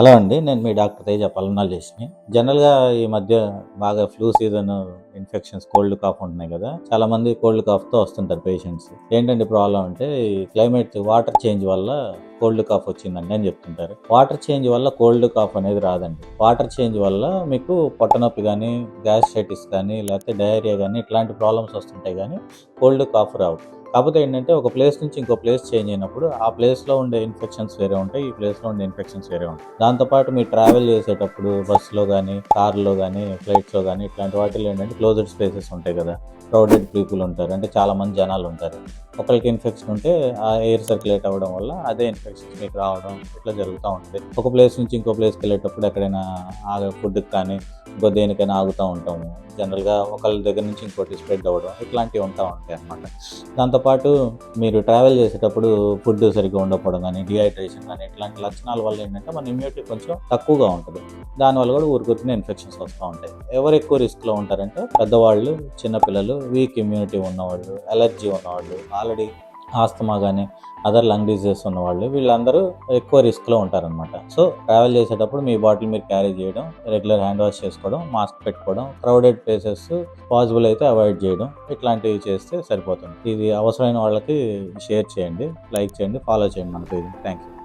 Hello అండి. నేను మీ doctor Teja పల్మనాలజిస్ట్‌ని. జనరల్‌గా ఈ మధ్య బాగా flu season infections, cold, cough ఉంటున్నాయి కదా! చాలామంది కోల్డ్ కాఫ్‌తో వస్తుంటారు పేషెంట్స్. ఏంటండి ప్రాబ్లమ్ అంటే ఈ క్లైమేట్ వాటర్ చేంజ్ వల్ల కోల్డ్ కాఫ్ వచ్చిందండి అని చెప్తుంటారు. వాటర్ చేంజ్ వల్ల కోల్డ్ కాఫ్ అనేది రాదండి. వాటర్ చేంజ్ వల్ల మీకు పొట్ట నొప్పి గానీ, గ్యాస్ట్రైటిస్ కానీ, లేకపోతే డయేరియా గానీ ఇట్లాంటి ప్రాబ్లమ్స్ వస్తుంటాయి గానీ కోల్డ్ కాఫ్ రావు. కాకపోతే ఏంటంటే ఒక ప్లేస్ నుంచి ఇంకో ప్లేస్ చేంజ్ అయినప్పుడు ఆ ప్లేస్‌లో ఉండే ఇన్ఫెక్షన్స్ వేరే ఉంటాయి. ఈ ప్లేస్‌లో ఉండే ఇన్ఫెక్షన్స్ వేరే ఉంటాయి. దాంతో పాటు మీరు ట్రావెల్ చేసేటప్పుడు బస్సులో గానీ, కార్‌లో గానీ, ఫ్లైట్స్‌లో గానీ ఇట్లాంటి వాటిల్లో ఏంటంటే క్లోజ్డ్ స్పేసెస్ ఉంటాయి కదా! క్రౌడెడ్ పీపుల్ ఉంటారు. అంటే చాలామంది జనాలుంటారు. ఒకళ్ళకి ఇన్ఫెక్షన్ ఉంటే ఆ ఎయిర్ సర్క్యులేట్ అవ్వడం వల్ల అదే ఇన్ఫెక్షన్స్ మీకు రావడం ఇట్లా జరుగుతా ఉంటది. ఒక ప్లేస్ నుంచి ఇంకో ప్లేస్‌కెళ్ళేటప్పుడు ఎక్కడైనా ఫుడ్‌కి కానీ, ఇంకో దేనికైనా ఆగుతా ఉంటాము. జనరల్‌గా ఒకళ్ళ దగ్గర నుంచి ఇంకోటి స్ప్రెడ్ అవ్వడం ఇట్లాంటివి ఉంటా ఉంటాయన్నమాట. దాంతోపాటు మీరు ట్రావెల్ చేసేటప్పుడు ఫుడ్ సరిగ్గా ఉండకపోవడం గానీ, డీహైడ్రేషన్ గానీ ఇట్లాంటి లక్షణాల వల్ల ఏంటంటే మన ఇమ్యూనిటీ కొంచెం తక్కువగా ఉంటది. దానివల్ల కూడా ఊరికొరికనే ఇన్ఫెక్షన్స్ వస్తా ఉంటాయి. ఎవరు ఎక్కువ రిస్క్‌లో ఉంటారంటే పెద్దవాళ్ళు, చిన్న పిల్లలు, వీక్ ఇమ్యూనిటీ ఉన్నవాళ్ళు, అలర్జీ ఉన్నవాళ్ళు, ఆల్రెడీ ఆస్తమా గానీ, అదర్ లంగ్ డిసీజెస్ ఉన్నవాళ్ళు వీళ్ళందరూ ఎక్కువ రిస్క్‌లో ఉంటారనమాట. సో, ట్రావెల్ చేసేటప్పుడు మీ బాటిల్ మీరు క్యారీ చేయడం, రెగ్యులర్ హ్యాండ్ వాష్ చేసుకోవడం, మాస్క్ పెట్టుకోవడం, క్రౌడెడ్ ప్లేసెస్ పాసిబుల్ అయితే అవాయిడ్ చేయడం, ఇట్లాంటివి చేస్తే సరిపోతుంది. ఇది అవసరమైన వాళ్ళకి షేర్ చేయండి, లైక్ చేయండి, ఫాలో చేయండి మన పేజ్‌ని. Thank you.